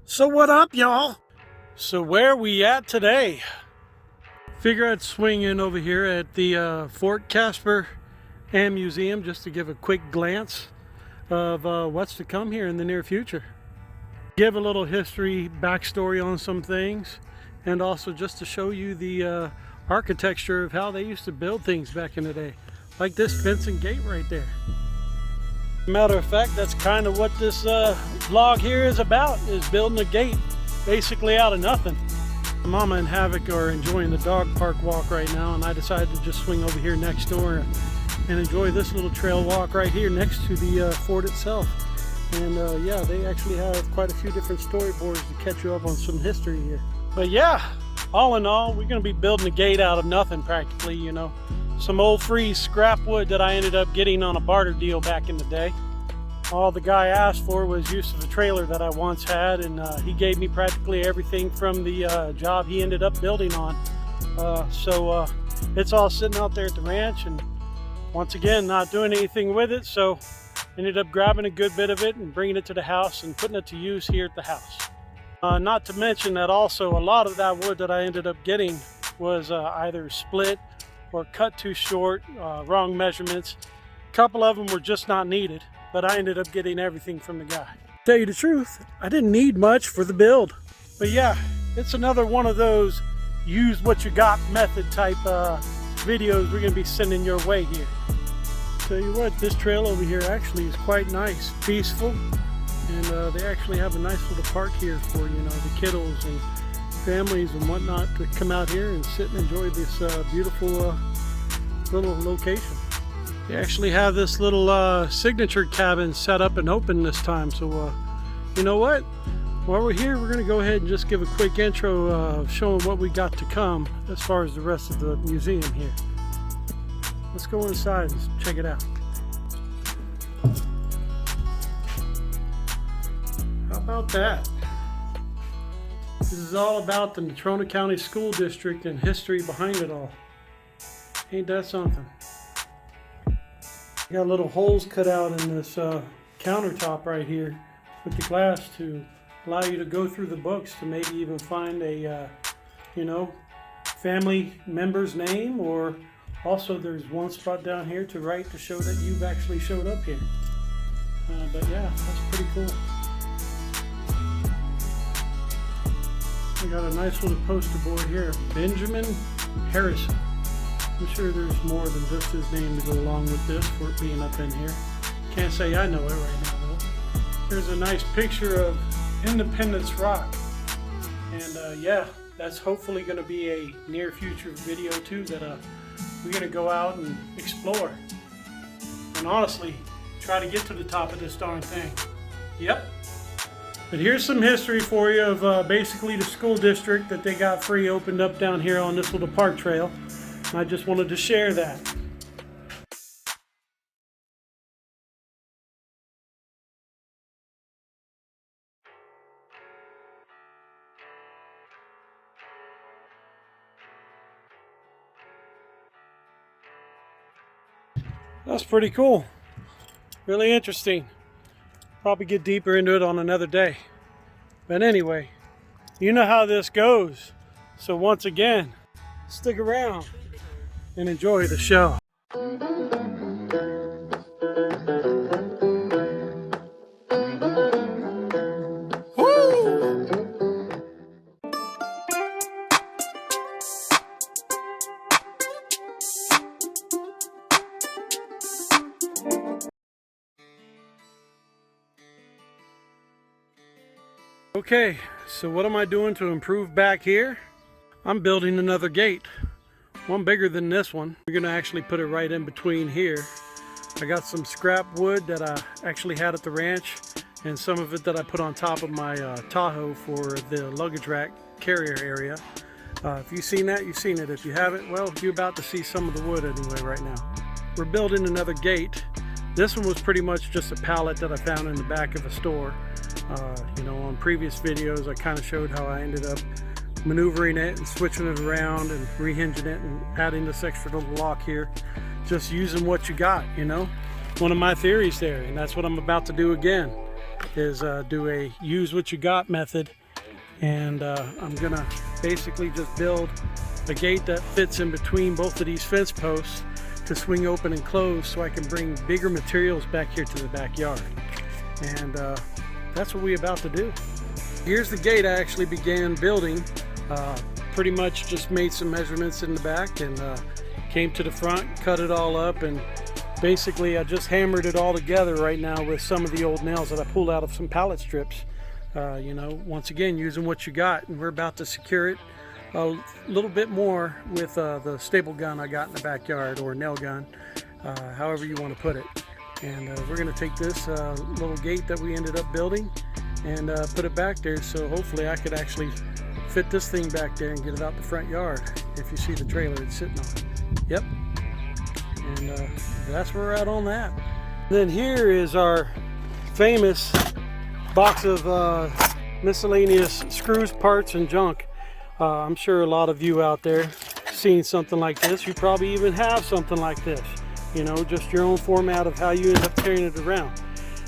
So what up, y'all? So where we at today? Figure I'd swing in over here at the Fort Caspar and Museum just to give a quick glance of what's to come here in the near future. Give a little history, backstory on some things, and also just to show you the architecture of how they used to build things back in the day. Like this fencing gate right there. Matter of fact, that's kind of what this vlog here is about, is building a gate basically out of nothing. Mama and Havoc are enjoying the dog park walk right now, and I decided to just swing over here next door and enjoy this little trail walk right here next to the fort itself. And yeah, they actually have quite a few different storyboards to catch you up on some history here. But yeah, all in all, we're going to be building a gate out of nothing practically, you know. Some old free scrap wood that I ended up getting on a barter deal back in the day. All the guy asked for was use of a trailer that I once had, and he gave me practically everything from the job he ended up building on. So it's all sitting out there at the ranch, and once again, not doing anything with it, so ended up grabbing a good bit of it and bringing it to the house and putting it to use here at the house. Not to mention that also a lot of that wood that I ended up getting was either split or cut too short, wrong measurements. A couple of them were just not needed, but I ended up getting everything from the guy. Tell you the truth, I didn't need much for the build. But yeah, it's another one of those use what you got method type videos we're gonna be sending your way here. Tell you what, this trail over here actually is quite nice, peaceful, and they actually have a nice little park here for, you know, the kiddos and families and whatnot to come out here and sit and enjoy this beautiful little location. They actually have this little signature cabin set up and open this time, so you know what, while we're here, we're going to go ahead and just give a quick intro of showing what we got to come as far as the rest of the museum here. Let's go inside and check it out. How about that? This is all about the Natrona County School District and history behind it all. Ain't that something? Got little holes cut out in this countertop right here with the glass to allow you to go through the books to maybe even find a, you know, family member's name, or also there's one spot down here to write to show that you've actually showed up here. But yeah, that's pretty cool. We got a nice little poster board here, Benjamin Harrison. I'm sure there's more than just his name to go along with this for it being up in here. Can't say I know it right now though. There's a nice picture of Independence Rock. And yeah, that's hopefully going to be a near future video too that we're going to go out and explore. And honestly, try to get to the top of this darn thing. Yep. But here's some history for you of basically the school district that they got free opened up down here on this little park trail. I just wanted to share that. That's pretty cool. Really interesting. Probably get deeper into it on another day. But anyway, you know how this goes. So once again, stick around and enjoy the show. Okay, so what am I doing to improve back here? I'm building another gate. One bigger than this one. We're gonna actually put it right in between here. I got some scrap wood that I actually had at the ranch, and some of it that I put on top of my Tahoe for the luggage rack carrier area. If you've seen that, you've seen it. If you haven't, well, you're about to see some of the wood anyway right now. We're building another gate. This one was pretty much just a pallet that I found in the back of a store. You know, on previous videos I kind of showed how I ended up maneuvering it and switching it around and rehinging it and adding this extra little lock here, just using what you got, you know. One of my theories there, and that's what I'm about to do again. is do a use what you got method, and I'm gonna basically just build a gate that fits in between both of these fence posts to swing open and close, so I can bring bigger materials back here to the backyard. And that's what we're about to do. Here's the gate I actually began building. Pretty much just made some measurements in the back and came to the front, cut it all up, and basically I just hammered it all together right now with some of the old nails that I pulled out of some pallet strips. You know, once again, using what you got, and we're about to secure it a little bit more with the staple gun I got in the backyard, or nail gun, however you want to put it. And we're going to take this little gate that we ended up building and put it back there, so hopefully I could actually fit this thing back there and get it out the front yard. If you see the trailer it's sitting on. Yep. And that's where we're at on that. Then here is our famous box of miscellaneous screws, parts, and junk. I'm sure a lot of you out there seen something like this. You probably even have something like this. You know, just your own format of how you end up carrying it around.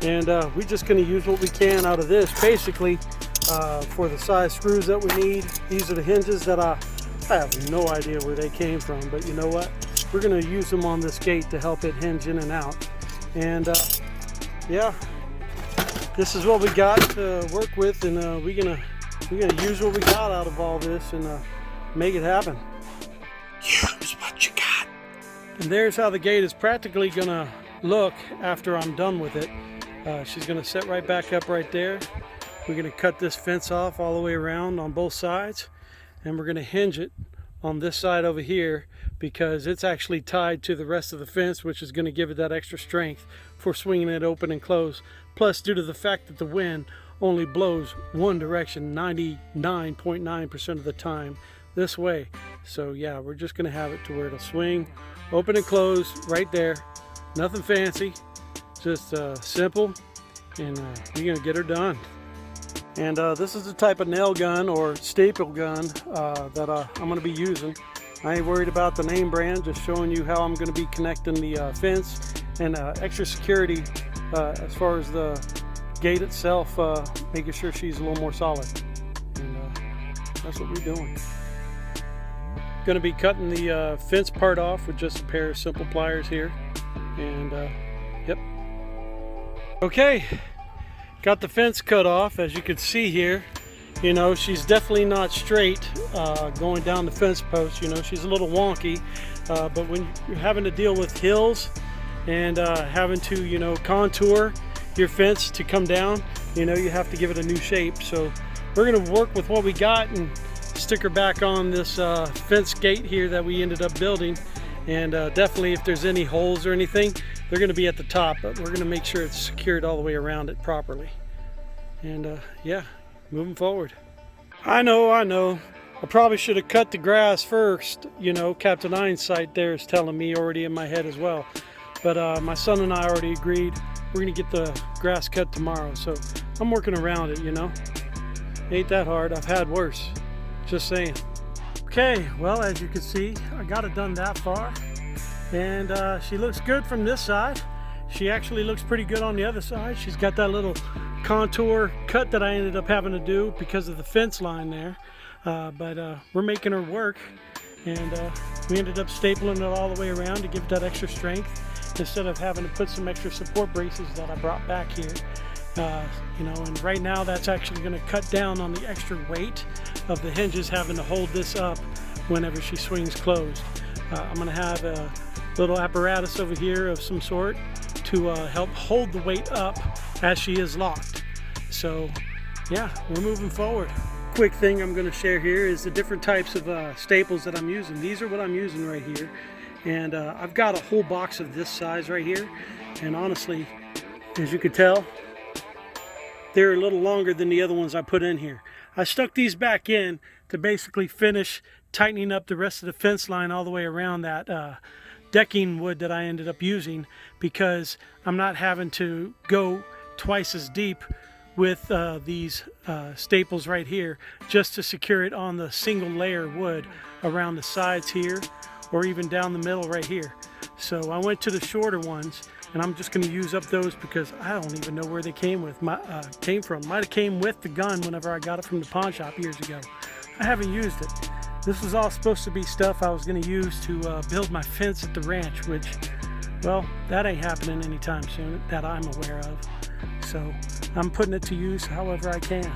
And we're just going to use what we can out of this, basically, for the size screws that we need. These are the hinges that I have no idea where they came from, but you know what? We're going to use them on this gate to help it hinge in and out. And yeah, this is what we got to work with, and we're gonna use what we got out of all this and make it happen. Use what you got. And there's how the gate is practically gonna look after I'm done with it. She's gonna set right back up right there. We're gonna cut this fence off all the way around on both sides, and we're gonna hinge it on this side over here because it's actually tied to the rest of the fence, which is going to give it that extra strength for swinging it open and close. Plus, due to the fact that the wind only blows one direction 99.9% of the time this way. So yeah, we're just going to have it to where it'll swing open and close right there. Nothing fancy, just simple, and you're going to get her done. And this is the type of nail gun or staple gun that I'm going to be using. I ain't worried about the name brand, just showing you how I'm going to be connecting the fence, and extra security as far as the gate itself, making sure she's a little more solid. And that's what we're doing. Going to be cutting the fence part off with just a pair of simple pliers here. And yep. Okay. Got the fence cut off, as you can see here. You know, she's definitely not straight going down the fence post. You know, she's a little wonky, but when you're having to deal with hills and having to, you know, contour your fence to come down, you know, you have to give it a new shape. So we're going to work with what we got and stick her back on this fence gate here that we ended up building. And definitely, if there's any holes or anything, they're going to be at the top, but we're going to make sure it's secured all the way around it properly. And yeah, moving forward. I know. I probably should have cut the grass first. You know, Captain Einsight there is telling me already in my head as well. But my son and I already agreed we're going to get the grass cut tomorrow. So I'm working around it, you know. Ain't that hard. I've had worse. Just saying. Okay, well, as you can see, I got it done that far. And she looks good from this side. She actually looks pretty good on the other side. She's got that little contour cut that I ended up having to do because of the fence line there. But we're making her work. And we ended up stapling it all the way around to give it that extra strength, instead of having to put some extra support braces that I brought back here. You know, and right now that's actually going to cut down on the extra weight of the hinges having to hold this up whenever she swings closed. I'm going to have a little apparatus over here of some sort to help hold the weight up as she is locked. So yeah, we're moving forward. Quick thing I'm going to share here is the different types of staples that I'm using. These are what I'm using right here, and I've got a whole box of this size right here, and honestly, as you can tell, they're a little longer than the other ones I put in here. I stuck these back in to basically finish tightening up the rest of the fence line all the way around that decking wood that I ended up using, because I'm not having to go twice as deep with these staples right here just to secure it on the single layer wood around the sides here, or even down the middle right here. So I went to the shorter ones, and I'm just going to use up those because I don't even know where they came from. Might have came with the gun whenever I got it from the pawn shop years ago. I haven't used it. This was all supposed to be stuff I was going to use to build my fence at the ranch, which, well, that ain't happening anytime soon that I'm aware of. So I'm putting it to use however I can.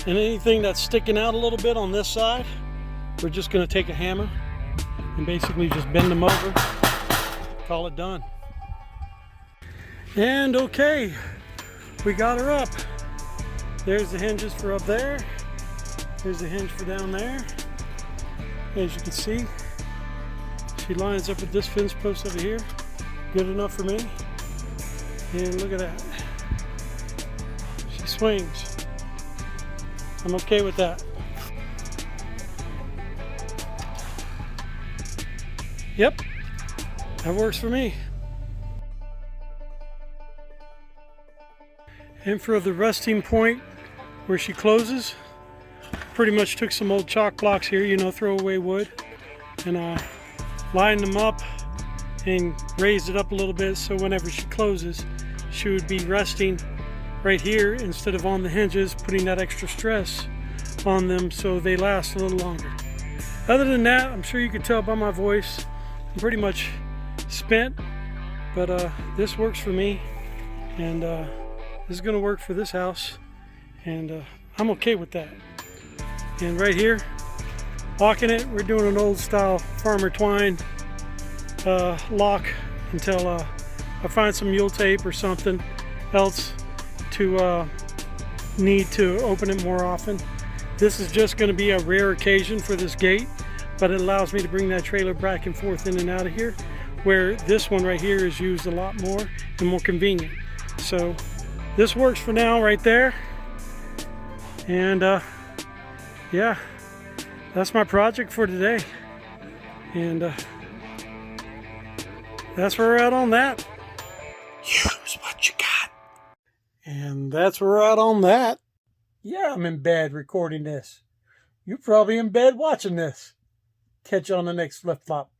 And anything that's sticking out a little bit on this side, we're just going to take a hammer and basically just bend them over, call it done. And okay, we got her up. There's the hinges for up there. Here's the hinge for down there. As you can see, she lines up with this fence post over here. Good enough for me. And look at that. She swings. I'm okay with that. Yep, that works for me. And for the resting point where she closes, pretty much took some old chalk blocks here, you know, throwaway wood, and I lined them up and raised it up a little bit so whenever she closes, she would be resting right here instead of on the hinges, putting that extra stress on them so they last a little longer. Other than that, I'm sure you can tell by my voice, I'm pretty much spent, but this works for me, and this is going to work for this house, and I'm okay with that. And right here, locking it, we're doing an old style farmer twine lock until I find some mule tape or something else to need to open it more often. This is just going to be a rare occasion for this gate, but it allows me to bring that trailer back and forth in and out of here, where this one right here is used a lot more and more convenient. So this works for now right there. And yeah, that's my project for today. And that's where we're at on that. Use what you got. And that's where we're at on that. Yeah, I'm in bed recording this. You're probably in bed watching this. Catch you on the next Flip Flop.